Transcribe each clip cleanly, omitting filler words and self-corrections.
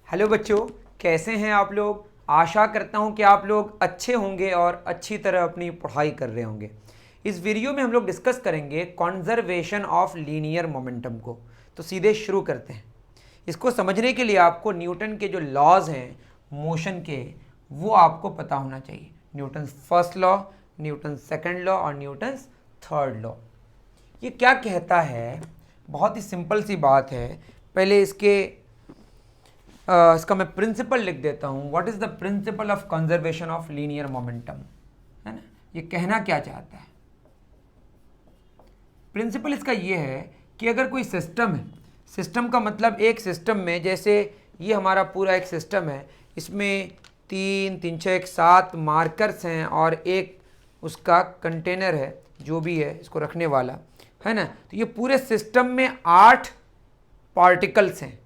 Hello बच्चों, कैसे हैं आप लोग। आशा करता हूं कि आप लोग अच्छे होंगे और अच्छी तरह अपनी पढ़ाई कर रहे होंगे। इस वीडियो में हम लोग डिस्कस करेंगे कॉन्जर्वेशन ऑफ लीनियर मोमेंटम को। तो सीधे शुरू करते हैं। इसको समझने के लिए आपको न्यूटन के जो लॉज हैं मोशन के, वो आपको पता होना चाहिए। Newton first law, Newton second law और न्यूटन थर्ड लॉ। ये क्या कहता है, बहुत ही सिंपल सी बात है। पहले इसका मैं प्रिंसिपल लिख देता हूँ। What is the principal of conservation of linear momentum, है ना। ये कहना क्या चाहता है। प्रिंसिपल इसका ये है कि अगर कोई सिस्टम है, सिस्टम का मतलब एक सिस्टम में, जैसे ये हमारा पूरा एक सिस्टम है, इसमें 3 3 6 7 मार्कर्स हैं और एक उसका कंटेनर है जो भी है इसको रखने वाला, है ना। तो ये पूरे सिस्टम में 8 पार्टिकल्स हैं,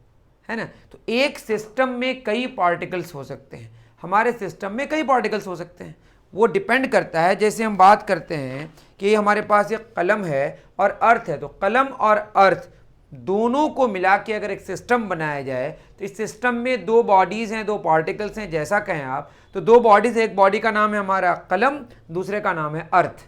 है ना। तो एक सिस्टम में कई पार्टिकल्स हो सकते हैं, हमारे सिस्टम में कई पार्टिकल्स हो सकते हैं। वो डिपेंड करता है, जैसे हम बात करते हैं कि हमारे पास एक कलम है और अर्थ है, तो कलम और अर्थ दोनों को मिला के अगर एक सिस्टम बनाया जाए तो इस सिस्टम में 2 बॉडीज़ हैं, 2 पार्टिकल्स हैं, जैसा कहें आप। तो 2 बॉडीज़, एक बॉडी का नाम है हमारा कलम, दूसरे का नाम है अर्थ।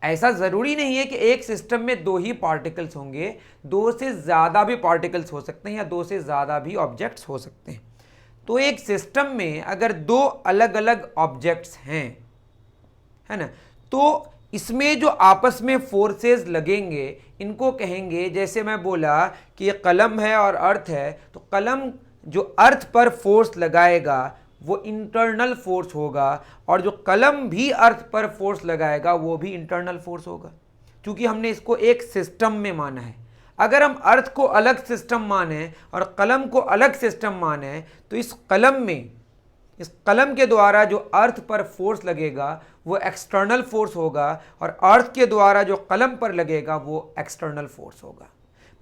ऐसा ज़रूरी नहीं है कि एक सिस्टम में 2 ही पार्टिकल्स होंगे, 2 से ज़्यादा भी पार्टिकल्स हो सकते हैं या 2 से ज़्यादा भी ऑब्जेक्ट्स हो सकते हैं। तो एक सिस्टम में अगर 2 अलग अलग ऑब्जेक्ट्स हैं, है ना, तो इसमें जो आपस में फोर्सेस लगेंगे इनको कहेंगे, जैसे मैं बोला कि ये कलम है और अर्थ है, तो कलम जो अर्थ पर फोर्स लगाएगा वो इंटरनल फोर्स होगा और जो कलम भी अर्थ पर फोर्स लगाएगा वो भी इंटरनल फोर्स होगा, क्योंकि हमने इसको एक सिस्टम में माना है। अगर हम अर्थ को अलग सिस्टम माने और कलम को अलग सिस्टम माने तो इस कलम के द्वारा जो अर्थ पर फोर्स लगेगा वो एक्सटर्नल फोर्स होगा और अर्थ के द्वारा जो कलम पर लगेगा वो एक्सटर्नल फोर्स होगा।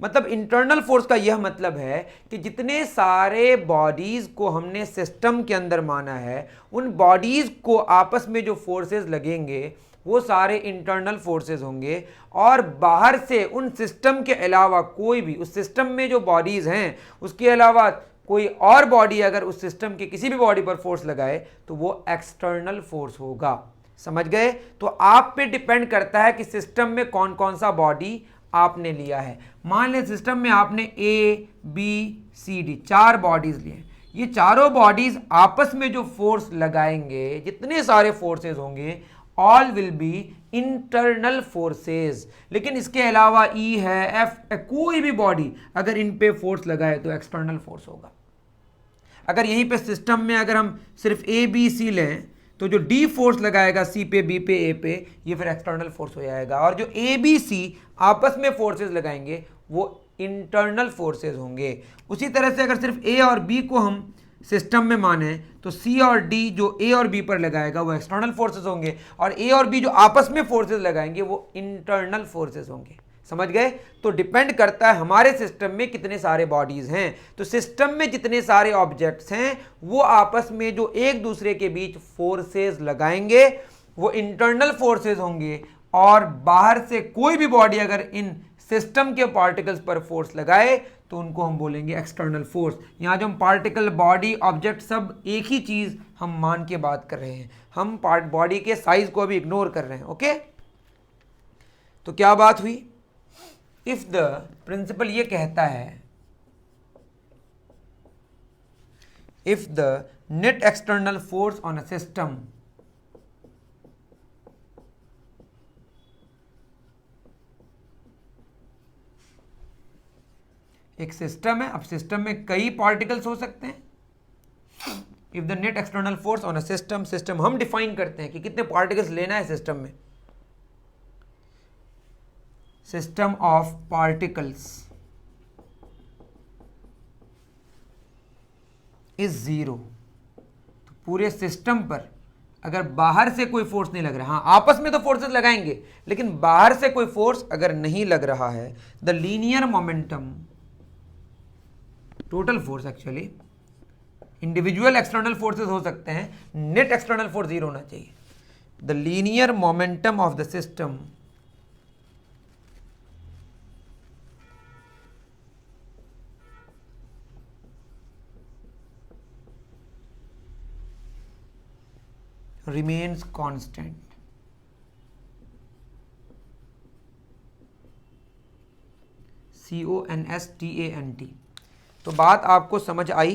मतलब इंटरनल फोर्स का यह मतलब है कि जितने सारे बॉडीज़ को हमने सिस्टम के अंदर माना है, उन बॉडीज़ को आपस में जो फोर्सेस लगेंगे वो सारे इंटरनल फोर्सेस होंगे। और बाहर से उन सिस्टम के अलावा कोई भी, उस सिस्टम में जो बॉडीज़ हैं उसके अलावा कोई और बॉडी अगर उस सिस्टम के किसी भी बॉडी पर फोर्स लगाए तो वो एक्सटर्नल फोर्स होगा। समझ गए। तो आप पे डिपेंड करता है कि सिस्टम में कौन कौन सा बॉडी आपने लिया है। मान लें सिस्टम में आपने A B C D 4 bodies लिए। ये चारों बॉडीज आपस में जो फोर्स लगाएंगे, जितने सारे फोर्सेस होंगे, all will be internal forces. लेकिन इसके अलावा ई है, एफ है, कोई भी बॉडी अगर इन पे फोर्स लगाए तो एक्सटर्नल फोर्स होगा। अगर यहीं पे सिस्टम में अगर हम सिर्फ ए बी सी लें तो जो डी फोर्स लगाएगा सी पे, बी पे, ए पे, ये फिर एक्सटर्नल फोर्स हो जाएगा। और जो ए बी सी आपस में फोर्सेस लगाएंगे वो इंटरनल फोर्सेस होंगे। उसी तरह से अगर सिर्फ ए और बी को हम सिस्टम में माने तो सी और डी जो ए और बी पर लगाएगा वो एक्सटर्नल फोर्सेस होंगे और ए और बी जो आपस में फोर्सेस लगाएंगे वो इंटरनल फोर्सेस होंगे। समझ गए। तो डिपेंड करता है हमारे सिस्टम में कितने सारे बॉडीज हैं। तो सिस्टम में जितने सारे ऑब्जेक्ट्स हैं वो आपस में जो एक दूसरे के बीच फोर्सेस लगाएंगे वो इंटरनल फोर्सेस होंगे। और बाहर से कोई भी बॉडी अगर इन सिस्टम के पार्टिकल्स पर फोर्स लगाए तो उनको हम बोलेंगे एक्सटर्नल फोर्स। यहां जो हम पार्टिकल, बॉडी, ऑब्जेक्ट सब एक ही चीज हम मान के बात कर रहे हैं, हम बॉडी के साइज को भी इग्नोर कर रहे हैं। ओके, तो क्या बात हुई। इफ द प्रिंसिपल ये कहता है, if the net external force on a system एक सिस्टम है, अब सिस्टम में कई पार्टिकल्स हो सकते हैं। If the net external force on a system, system हम डिफाइन करते हैं कि कितने पार्टिकल्स लेना है सिस्टम में। System of particles is 0। तो पूरे सिस्टम पर अगर बाहर से कोई फोर्स नहीं लग रहा, हाँ आपस में तो फोर्सेस लगाएंगे लेकिन बाहर से कोई फोर्स अगर नहीं लग रहा है, the linear momentum, total force actually, individual external forces हो सकते हैं, नेट एक्सटर्नल फोर्स 0 होना चाहिए। The linear momentum of the system remains constant. CONSTANT. तो बात आपको समझ आई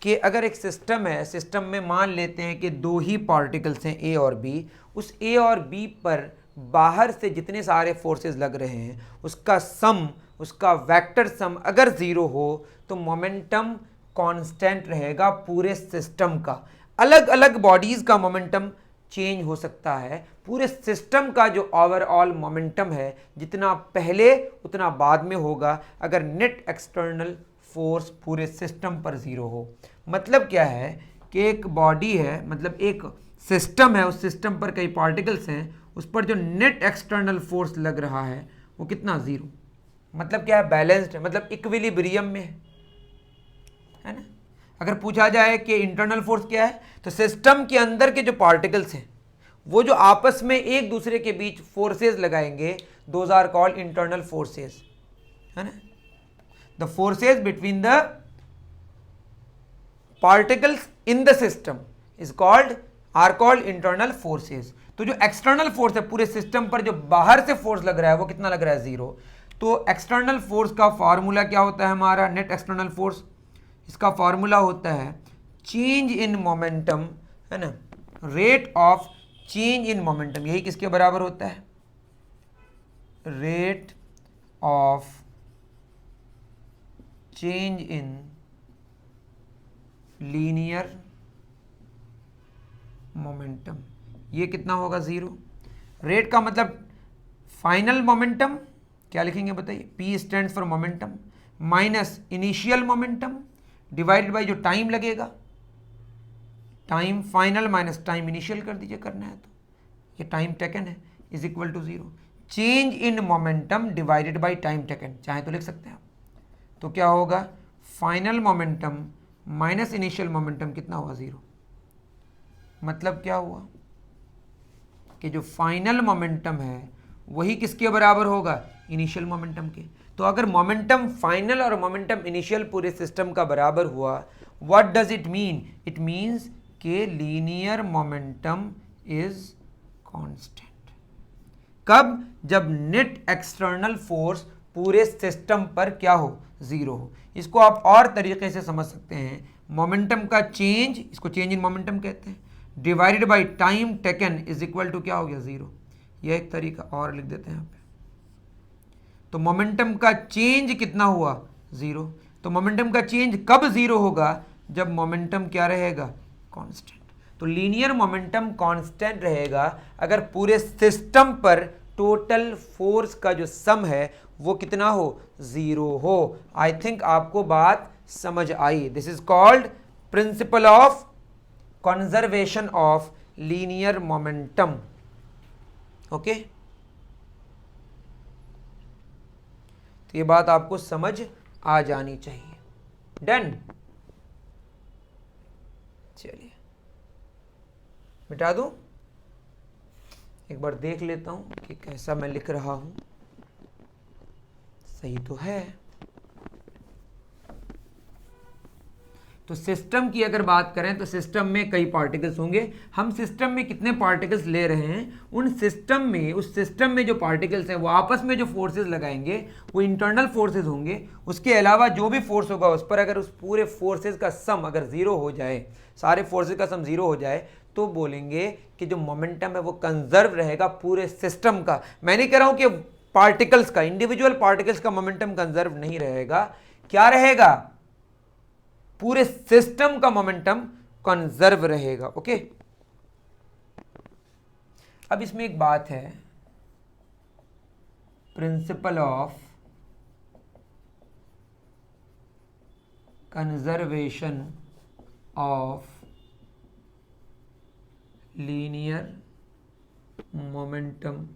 कि अगर एक सिस्टम है, सिस्टम में मान लेते हैं कि दो ही पार्टिकल्स हैं ए और बी, उस ए और बी पर बाहर से जितने सारे फोर्सेस लग रहे हैं उसका सम, उसका वेक्टर सम अगर ज़ीरो हो तो मोमेंटम कांस्टेंट रहेगा पूरे सिस्टम का। अलग अलग बॉडीज़ का मोमेंटम चेंज हो सकता है, पूरे सिस्टम का जो ओवरऑल मोमेंटम है जितना पहले उतना बाद में होगा अगर नेट एक्सटर्नल फोर्स पूरे सिस्टम पर ज़ीरो हो। मतलब क्या है कि एक बॉडी है, मतलब एक सिस्टम है, उस सिस्टम पर कई पार्टिकल्स हैं, उस पर जो नेट एक्सटर्नल फोर्स लग रहा है वो कितना, ज़ीरो। मतलब क्या है, बैलेंस्ड है, मतलब इक्विलिब्रियम में है ना। अगर पूछा जाए कि इंटरनल फोर्स क्या है, तो सिस्टम के अंदर के जो पार्टिकल्स हैं वो जो आपस में एक दूसरे के बीच फोर्सेस लगाएंगे, those are called internal forces, है ना। The forces between the particles in the system is called, are called internal forces. तो जो एक्सटर्नल फोर्स है पूरे सिस्टम पर, जो बाहर से फोर्स लग रहा है वो कितना लग रहा है, ज़ीरो। तो एक्सटर्नल फोर्स का फॉर्मूला क्या होता है हमारा, नेट एक्सटर्नल फोर्स, इसका फॉर्मूला होता है चेंज इन मोमेंटम, है ना, rate of change in momentum. यही किसके बराबर होता है, rate of change in linear momentum. ये कितना होगा, ज़ीरो। रेट का मतलब फाइनल मोमेंटम, क्या लिखेंगे बताइए, P stands for momentum, minus initial momentum divided by जो टाइम लगेगा, time final minus time initial कर दीजिए, करना है तो ये टाइम टेकन है, is equal to zero. Change in momentum divided by time taken, चाहे तो लिख सकते हैं आप। तो क्या होगा, final momentum minus initial momentum कितना हुआ, ज़ीरो। मतलब क्या हुआ कि जो फाइनल मोमेंटम है वही किसके बराबर होगा, इनिशियल मोमेंटम के। तो अगर मोमेंटम फाइनल और मोमेंटम इनिशियल पूरे सिस्टम का बराबर हुआ, what does it mean, it means कि लीनियर मोमेंटम इज कांस्टेंट। कब, जब नेट एक्सटर्नल फोर्स पूरे सिस्टम पर क्या हो, ज़ीरो हो। इसको आप और तरीके से समझ सकते हैं, मोमेंटम का चेंज, इसको चेंज इन मोमेंटम कहते हैं, divided by time taken is equal to क्या हो गया, ज़ीरो। यह एक तरीका और लिख देते हैं यहाँ पे। तो मोमेंटम का चेंज कितना हुआ, ज़ीरो। तो मोमेंटम का चेंज कब ज़ीरो होगा, जब मोमेंटम क्या रहेगा, कांस्टेंट। तो लीनियर मोमेंटम कांस्टेंट रहेगा अगर पूरे सिस्टम पर टोटल फोर्स का जो सम है वो कितना हो, ज़ीरो हो। आई थिंक आपको बात समझ आई। This is called principle of conservation of linear momentum. Okay, तो ये बात आपको समझ आ जानी चाहिए। डन, चलिए मिटा दूं, एक बार देख लेता हूं कि कैसा मैं लिख रहा हूं, सही तो है। तो सिस्टम की अगर बात करें तो सिस्टम में कई पार्टिकल्स होंगे। हम सिस्टम में कितने पार्टिकल्स ले रहे हैं, उन सिस्टम में, उस सिस्टम में जो पार्टिकल्स हैं वो आपस में जो फोर्सेस लगाएंगे वो इंटरनल फोर्सेस होंगे। उसके अलावा जो भी फोर्स होगा उस पर अगर उस पूरे फोर्सेस का सम अगर ज़ीरो हो जाए, सारे फोर्सेस का सम ज़ीरो हो जाए, तो बोलेंगे कि जो मोमेंटम है वो कंजर्व रहेगा पूरे सिस्टम का। मैं नहीं कह रहा हूँ कि पार्टिकल्स का, इंडिविजुअल पार्टिकल्स का मोमेंटम कंजर्व नहीं रहेगा, क्या रहेगा, पूरे सिस्टम का मोमेंटम कंजर्व रहेगा। ओके, अब इसमें एक बात है, principle of conservation of linear momentum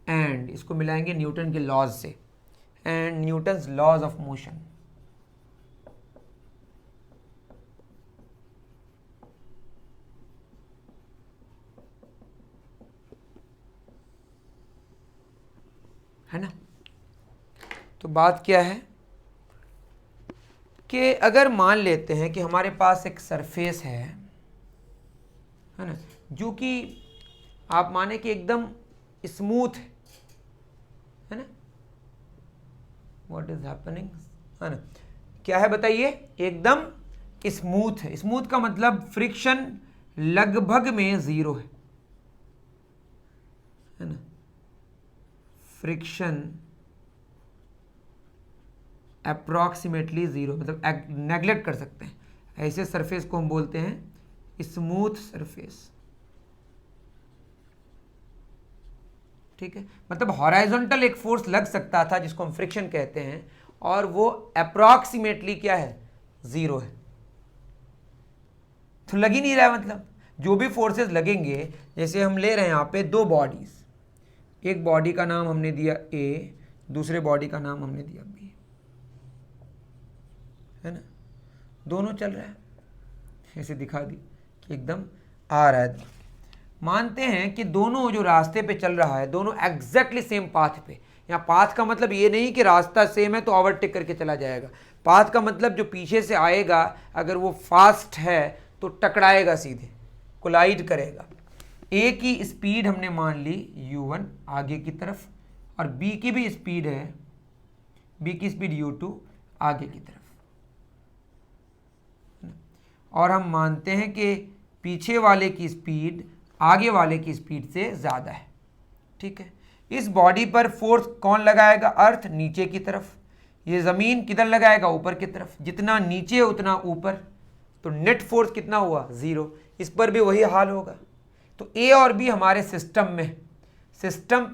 and, इसको मिलाएंगे न्यूटन के लॉज से, and Newton's laws of motion. है ना। तो बात क्या है कि अगर मान लेते हैं कि हमारे पास एक सरफेस है ना, जो कि आप माने कि एकदम स्मूथ है ना, व्हाट इज हैपनिंग, है ना, क्या है बताइए, एकदम स्मूथ है। स्मूथ का मतलब फ्रिक्शन लगभग में जीरो है ना, फ्रिक्शन अप्रॉक्सीमेटली जीरो, मतलब नेग्लेक्ट कर सकते हैं ऐसे सरफेस को हम बोलते हैं स्मूथ सरफेस। ठीक है, मतलब हॉराइजॉन्टल एक फोर्स लग सकता था जिसको हम फ्रिक्शन कहते हैं, और वो अप्रॉक्सीमेटली क्या है, जीरो है। तो लग ही नहीं रहा है, मतलब जो भी फोर्सेस लगेंगे, जैसे हम ले रहे हैं यहाँ पे दो बॉडीज, एक बॉडी का नाम हमने दिया ए, दूसरे बॉडी का नाम हमने दिया बी, है ना, दोनों चल रहा है, ऐसे दिखा दी कि एकदम आ रहा है। मानते हैं कि दोनों जो रास्ते पे चल रहा है दोनों एग्जैक्टली सेम पाथ पे। यहाँ पाथ का मतलब ये नहीं कि रास्ता सेम है तो ओवरटेक करके चला जाएगा। पाथ का मतलब जो पीछे से आएगा अगर वो फास्ट है तो टकराएगा, सीधे कोलाइड करेगा। ए की स्पीड हमने मान ली u1 आगे की तरफ, और बी की भी स्पीड है, बी की स्पीड u2 आगे की तरफ, और हम मानते हैं कि पीछे वाले की स्पीड आगे वाले की स्पीड से ज़्यादा है। ठीक है, इस बॉडी पर फोर्स कौन लगाएगा, अर्थ नीचे की तरफ, ये ज़मीन किधर लगाएगा, ऊपर की तरफ, जितना नीचे उतना ऊपर, तो नेट फोर्स कितना हुआ, ज़ीरो। इस पर भी वही हाल होगा। तो ए और बी हमारे सिस्टम में, सिस्टम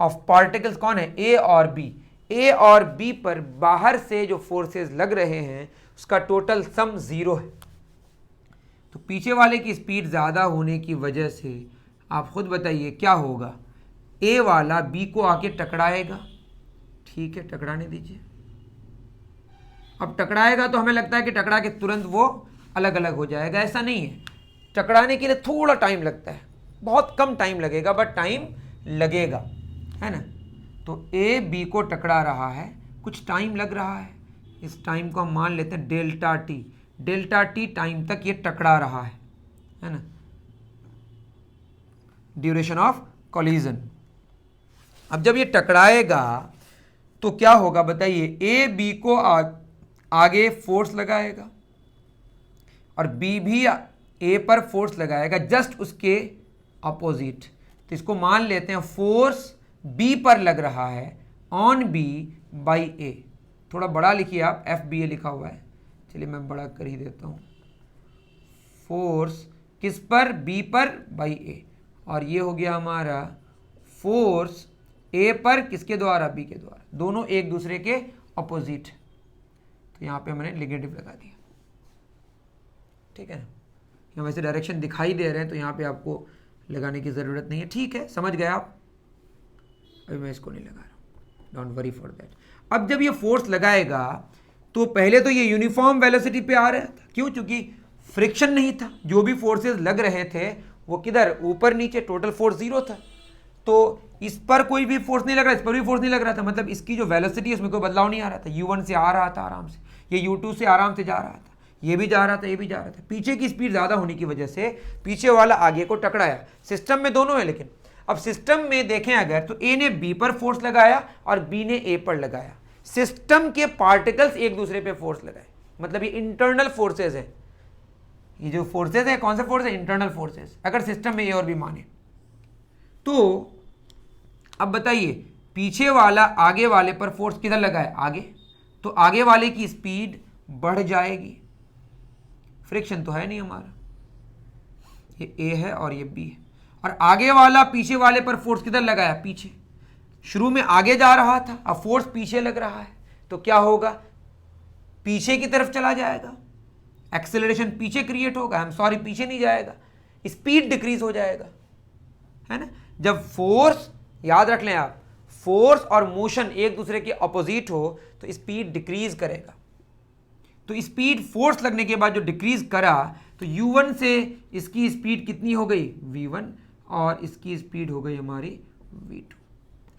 ऑफ पार्टिकल्स कौन है, ए और बी। ए और बी पर बाहर से जो फोर्सेस लग रहे हैं उसका टोटल सम ज़ीरो है। तो पीछे वाले की स्पीड ज़्यादा होने की वजह से आप खुद बताइए क्या होगा, ए वाला बी को आके टकराएगा। ठीक है, टकराने दीजिए। अब टकराएगा तो हमें लगता है कि टकरा के तुरंत वो अलग अलग हो जाएगा, ऐसा नहीं है। टकराने के लिए थोड़ा टाइम लगता है, बहुत कम टाइम लगेगा बट टाइम लगेगा, है ना। तो ए बी को टकरा रहा है, कुछ टाइम लग रहा है, इस टाइम को हम मान लेते हैं delta T. Delta T time तक ये टकरा रहा है ना, ड्यूरेशन ऑफ कोलिजन। अब जब ये टकराएगा तो क्या होगा बताइए, ए बी को आगे फोर्स लगाएगा और बी भी ए पर फोर्स लगाएगा, जस्ट उसके अपोजिट। तो इसको मान लेते हैं फोर्स बी पर लग रहा है ऑन बी बाई ए। थोड़ा बड़ा लिखिए आप, एफ बी ए लिखा हुआ है, चलिए मैं बड़ा कर ही देता हूँ। फोर्स किस पर, बी पर बाई ए, और ये हो गया हमारा फोर्स ए पर किसके द्वारा, बी के द्वारा, दोनों एक दूसरे के अपोजिट। तो यहाँ पे मैंने नेगेटिव लगा दिया, ठीक है ना। यहाँ वैसे डायरेक्शन दिखाई दे रहे हैं तो यहाँ पे आपको लगाने की ज़रूरत नहीं है, ठीक है, समझ गए आप। अभी मैं इसको नहीं लगा रहा हूँ, डोंट वरी फॉर दैट। अब जब ये फोर्स लगाएगा तो पहले तो ये यूनिफॉर्म वेलोसिटी पे आ रहा था, क्यों, क्योंकि फ्रिक्शन नहीं था, जो भी फोर्सेस लग रहे थे वो किधर, ऊपर नीचे, टोटल फोर्स जीरो था। तो इस पर कोई भी फोर्स नहीं लग रहा, इस पर भी फोर्स नहीं लग रहा था, मतलब इसकी जो वेलोसिटी है उसमें कोई बदलाव नहीं आ रहा था। u1 से आ रहा था आराम से, ये u2 से आराम से जा रहा था, ये भी जा रहा था, ये भी जा रहा था। पीछे की स्पीड ज़्यादा होने की वजह से पीछे वाला आगे को टकराया। सिस्टम में दोनों है, लेकिन अब सिस्टम में देखें अगर तो ए ने बी पर फोर्स लगाया और बी ने ए पर लगाया। सिस्टम के पार्टिकल्स एक दूसरे पे फोर्स लगाए, मतलब ये इंटरनल फोर्सेज है। ये जो फोर्सेज है कौन सा फोर्स है, इंटरनल फोर्सेज, अगर सिस्टम में ए और बी माने तो। अब बताइए पीछे वाला आगे वाले पर फोर्स किधर लगा है, आगे, तो आगे वाले की स्पीड बढ़ जाएगी, फ्रिक्शन तो है नहीं हमारा, ये ए है और ये बी है, और आगे वाला पीछे वाले पर फोर्स किधर लगाया, पीछे। शुरू में आगे जा रहा था, अब फोर्स पीछे लग रहा है, तो क्या होगा, पीछे की तरफ चला जाएगा, एक्सेलरेशन पीछे क्रिएट होगा, आई एम सॉरी पीछे नहीं जाएगा, स्पीड डिक्रीज हो जाएगा, है ना। जब फोर्स, याद रख लें आप, फोर्स और मोशन एक दूसरे के अपोजिट हो तो स्पीड डिक्रीज करेगा। तो स्पीड फोर्स लगने के बाद जो डिक्रीज करा तो u1 से इसकी स्पीड कितनी हो गई, v1, और इसकी स्पीड हो गई हमारी v2।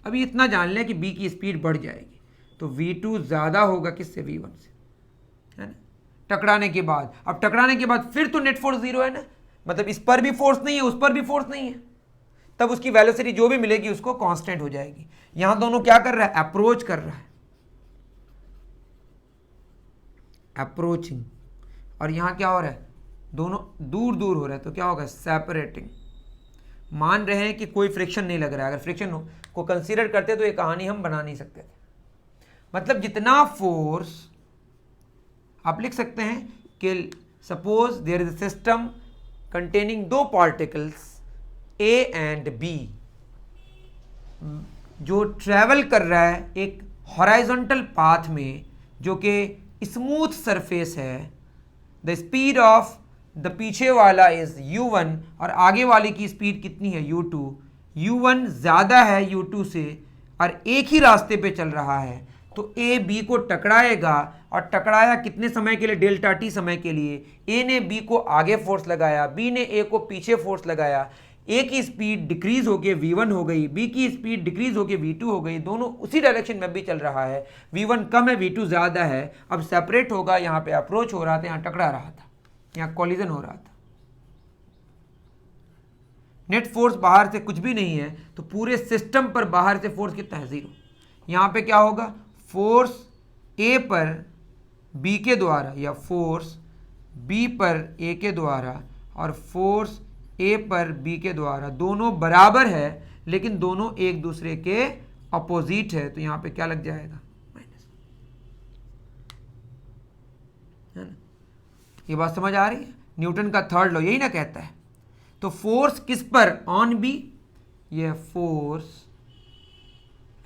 अभी इतना जान लें कि b की स्पीड बढ़ जाएगी, तो v2 ज़्यादा होगा किससे, v1 से, है ना, टकराने के बाद। अब टकराने के बाद फिर तो नेट फोर्स जीरो है ना, मतलब इस पर भी फोर्स नहीं है, उस पर भी फोर्स नहीं है, तब उसकी वेलोसिटी जो भी मिलेगी उसको कांस्टेंट हो जाएगी। यहां दोनों क्या कर रहा है, अप्रोच कर रहा है, अप्रोचिंग, और यहां क्या हो रहा है, दोनों दूर दूर हो रहा है, तो क्या होगा, सेपरेटिंग। मान रहे हैं कि कोई फ्रिक्शन नहीं लग रहा है, अगर फ्रिक्शन को कंसीडर करते तो ये कहानी हम बना नहीं सकते थे। मतलब जितना फोर्स आप लिख सकते हैं कि suppose there is a system containing दो पार्टिकल्स ए एंड बी, जो ट्रेवल कर रहा है एक हॉराइजॉन्टल पाथ में जो कि स्मूथ सरफेस है, द स्पीड ऑफ द पीछे वाला इज u1 और आगे वाले की स्पीड कितनी है, u2, u1 ज़्यादा है u2 से और एक ही रास्ते पे चल रहा है, तो ए बी को टकराएगा, और टकराया कितने समय के लिए, डेल्टा टी समय के लिए। ए ने बी को आगे फोर्स लगाया, बी ने ए को पीछे फोर्स लगाया, ए की स्पीड डिक्रीज होके v1 हो गई, बी की स्पीड डिक्रीज होके v2 हो गई, दोनों उसी डायरेक्शन में भी चल रहा है, v1 कम है v2 ज़्यादा है, अब सेपरेट होगा, यहाँ पे अप्रोच हो रहा था, यहाँ टकरा रहा था, यहाँ कॉलिजन हो रहा था। नेट फोर्स बाहर से कुछ भी नहीं है, तो पूरे सिस्टम पर बाहर से फोर्स कितना है, 0। यहाँ पे क्या होगा, फोर्स ए पर बी के द्वारा या फोर्स बी पर ए के द्वारा और फोर्स ए पर बी के द्वारा दोनों बराबर है, लेकिन दोनों एक दूसरे के अपोजिट है, तो यहाँ पे क्या लग जाएगा, माइनस, है ना। ये बात समझ आ रही है, न्यूटन का थर्ड लॉ यही ना कहता है। तो फोर्स किस पर, ऑन बी, यह फोर्स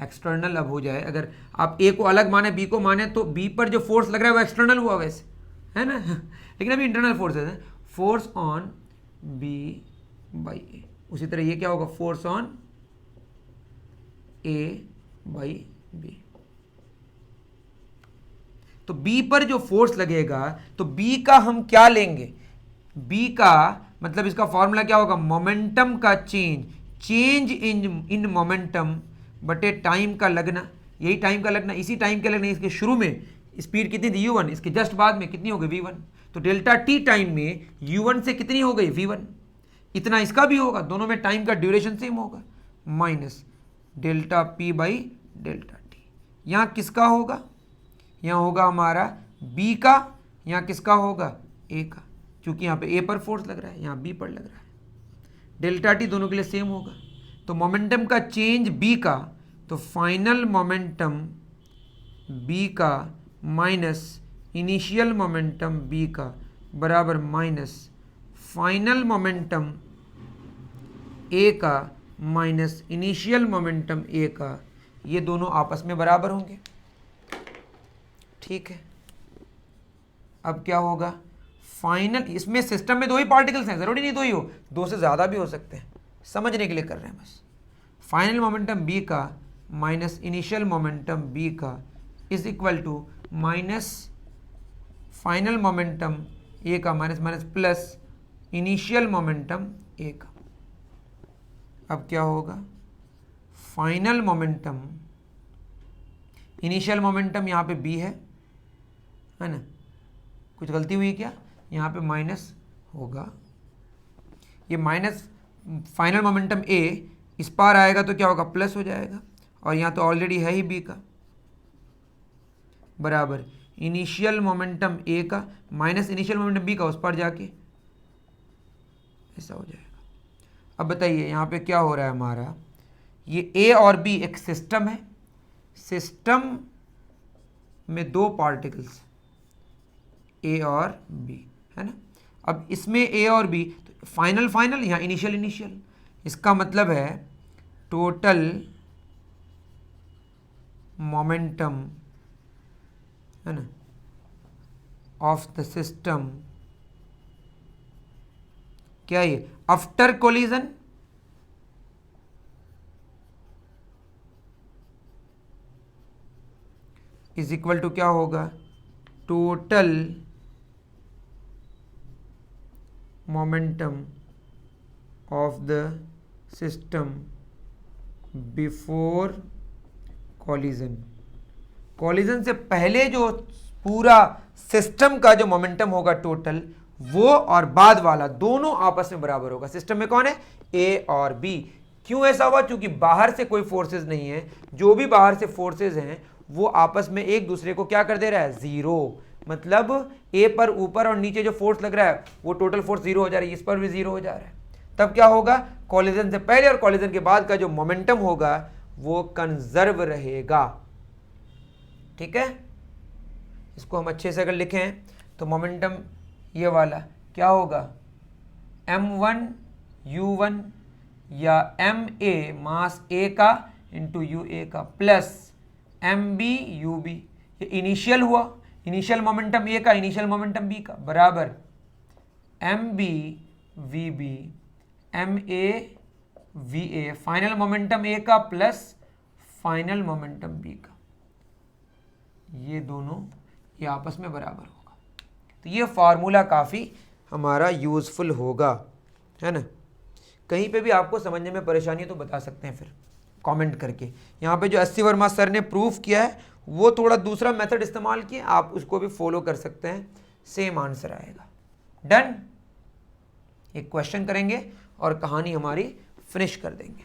एक्सटर्नल अब हो जाए, अगर आप ए को अलग माने बी को माने तो बी पर जो फोर्स लग रहा है वो एक्सटर्नल हुआ वैसे, है ना, लेकिन अभी इंटरनल फोर्स है, force on B by A. उसी तरह ये क्या होगा, force on A by B. तो बी पर जो फोर्स लगेगा, तो बी का हम क्या लेंगे, बी का मतलब इसका फॉर्मूला क्या होगा, मोमेंटम का चेंज इन मोमेंटम बटे टाइम का लगना, यही टाइम का लगना, इसी टाइम का लगना, इसके शुरू में स्पीड कितनी थी u1, इसके जस्ट बाद में कितनी हो गई v1, तो डेल्टा टी टाइम में u1 से कितनी हो गई v1, इतना इसका भी होगा, दोनों में टाइम का ड्यूरेशन सेम होगा, minus delta p by delta T. यहाँ किसका होगा, यहाँ होगा हमारा b का, यहाँ किसका होगा, a का, क्योंकि यहाँ पे a पर फोर्स लग रहा है, यहाँ b पर लग रहा है, डेल्टा टी दोनों के लिए सेम होगा, तो मोमेंटम का चेंज b का, तो फाइनल मोमेंटम b का माइनस इनिशियल मोमेंटम b का बराबर माइनस फाइनल मोमेंटम a का माइनस इनिशियल मोमेंटम a का, ये दोनों आपस में बराबर होंगे, ठीक है। अब क्या होगा, फाइनल, इसमें सिस्टम में दो ही पार्टिकल्स हैं, जरूरी नहीं दो ही हो, दो से ज़्यादा भी हो सकते हैं, समझने के लिए कर रहे हैं बस। फाइनल मोमेंटम b का माइनस इनिशियल मोमेंटम b का is equal to minus final momentum a का minus minus plus initial momentum a का। अब क्या होगा, फाइनल मोमेंटम, इनिशियल मोमेंटम यहाँ पे b है ना, कुछ गलती हुई क्या, यहाँ पे माइनस होगा, ये माइनस फाइनल मोमेंटम a इस पार आएगा तो क्या होगा, प्लस हो जाएगा, और यहाँ तो ऑलरेडी है ही b का, बराबर इनिशियल मोमेंटम a का माइनस इनिशियल मोमेंटम b का, उस पर जाके ऐसा हो जाएगा। अब बताइए यहाँ पे क्या हो रहा है हमारा, ये a और b एक सिस्टम है, सिस्टम में दो पार्टिकल्स a और b, है ना। अब इसमें a और b, तो फाइनल फाइनल, यहाँ इनिशियल इनिशियल, इसका मतलब है टोटल मोमेंटम, है ना, ऑफ द सिस्टम, क्या ये, after collision, is equal to क्या होगा, total momentum of the system before collision. Collision से पहले जो पूरा सिस्टम का जो मोमेंटम होगा टोटल, वो और बाद वाला दोनों आपस में बराबर होगा। सिस्टम में कौन है? ए और बी। क्यों ऐसा हुआ? क्योंकि बाहर से कोई फोर्सेस नहीं है, जो भी बाहर से फोर्सेस हैं वो आपस में एक दूसरे को क्या कर दे रहा है? जीरो। मतलब ए पर ऊपर और नीचे जो फोर्स लग रहा है वो टोटल फोर्स जीरो हो जा रही है, इस पर भी जीरो हो जा रहा है। तब क्या होगा? कॉलिजन से पहले और कॉलिजन के बाद का जो मोमेंटम होगा वो कंजर्व रहेगा। ठीक है, इसको हम अच्छे से अगर लिखें तो मोमेंटम ये वाला क्या होगा? m1 u1 या ma मास a का इंटू ua का प्लस mb ub, ये इनिशियल हुआ, इनिशियल मोमेंटम a का, इनिशियल मोमेंटम b का, बराबर mb vb ma va, final momentum a का प्लस फाइनल मोमेंटम b का, ये दोनों ये आपस में बराबर होगा। तो ये फार्मूला काफ़ी हमारा यूज़फुल होगा, है ना। कहीं पे भी आपको समझने में परेशानी है तो बता सकते हैं फिर कमेंट करके। यहाँ पे जो अस्सी वर्मा सर ने प्रूफ किया है वो थोड़ा दूसरा मेथड इस्तेमाल किए, आप उसको भी फॉलो कर सकते हैं, सेम आंसर आएगा। डन। एक क्वेश्चन करेंगे और कहानी हमारी फिनिश कर देंगे।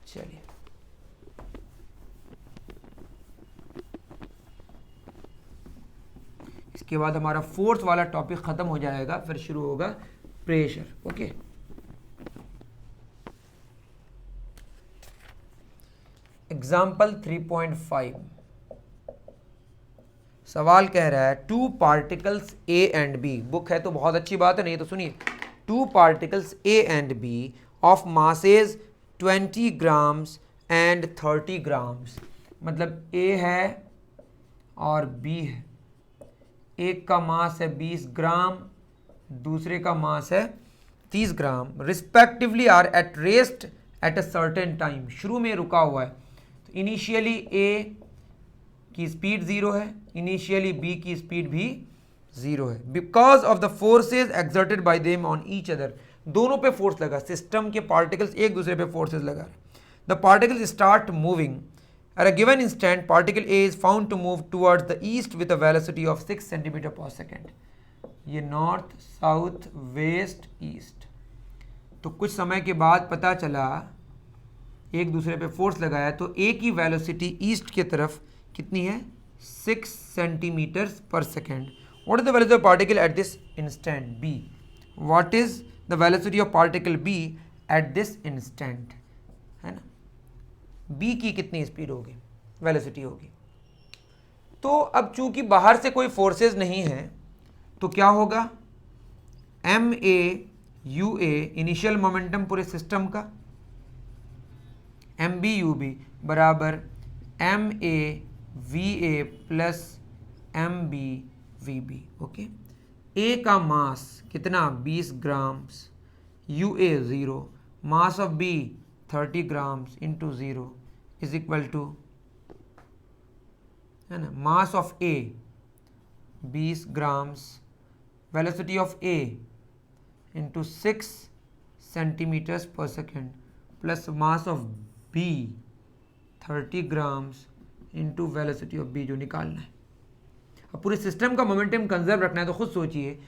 चलिए, इसके बाद हमारा फोर्थ वाला टॉपिक खत्म हो जाएगा, फिर शुरू होगा प्रेशर। ओके, एग्जाम्पल 3.5 सवाल कह रहा है two particles A and B, book है तो बहुत अच्छी बात है, नहीं तो सुनिए। Two particles A and B of masses 20 grams and 30 grams, मतलब ए है और बी है, एक का मास है 20 ग्राम, दूसरे का मास है 30 gram, respectively are at rest at a certain time, शुरू में रुका हुआ है। तो इनिशियली ए की स्पीड 0 है, इनिशियली बी की स्पीड भी 0 है, because of the forces exerted by them on each other, दोनों पे फोर्स लगा, सिस्टम के पार्टिकल्स एक दूसरे पे फोर्सेज लगा रहे। The particles start moving at a given instant, particle A is found to move towards the east with a velocity of 6 centimeter per second, ये नॉर्थ साउथ वेस्ट ईस्ट। तो कुछ समय के बाद पता चला एक दूसरे पे फोर्स लगाया तो A की वेलोसिटी ईस्ट की तरफ कितनी है? 6 centimetres per second. What is the velocity of particle at this instant B? What is the velocity of particle B at this instant, है ना। बी की कितनी स्पीड होगी, वेलोसिटी होगी। तो अब चूंकि बाहर से कोई फोर्सेस नहीं है तो क्या होगा? M A U A initial momentum पूरे सिस्टम का, एम बी यू बी बराबर M A V A plus M B V B. Okay, A का मास कितना? 20 grams, U A 0, mass of B 30 grams into 0 is equal to, है ना, mass of A 20 grams, velocity of A into 6 centimetres per second plus mass of B 30 grams into velocity of B जो निकालना है। अब पूरे system का momentum conserve रखना है तो खुद सोचिए,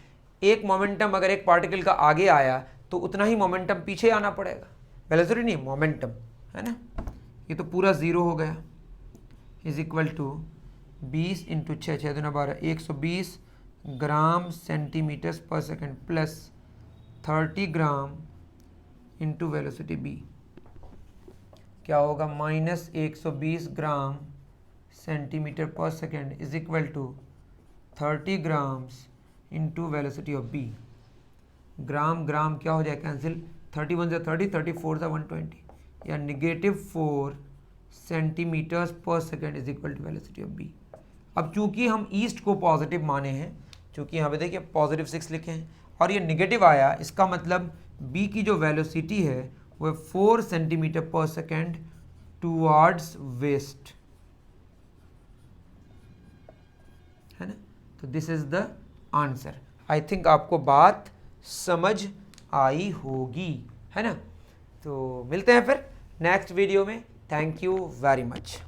एक मोमेंटम अगर एक पार्टिकल का आगे आया तो उतना ही मोमेंटम पीछे आना पड़ेगा, वेलोसिटी नहीं मोमेंटम, है ना। ये तो पूरा 0 हो गया, इज इक्वल टू 20 इंटू 6 6 दूना 12 120 gram centimetres per second plus 30 gram into velocity B, क्या होगा? Minus 120 gram centimetre per second is equal to 30 grams into velocity of B. Gram gram क्या हो जाए? कैंसिल, 31 से 30, 34 से 120, या -4 centimetres per second is equal to velocity of B. अब चूंकि हम ईस्ट को पॉजिटिव माने हैं, चूंकि यहाँ पे देखिए पॉजिटिव 6 लिखे हैं और ये निगेटिव आया, इसका मतलब बी की जो वेलोसिटी है वो 4 centimetre per second towards waste, है ना। तो this is the answer. I think आपको बात समझ आई होगी, है ना। तो मिलते हैं फिर नेक्स्ट वीडियो में। Thank you very much.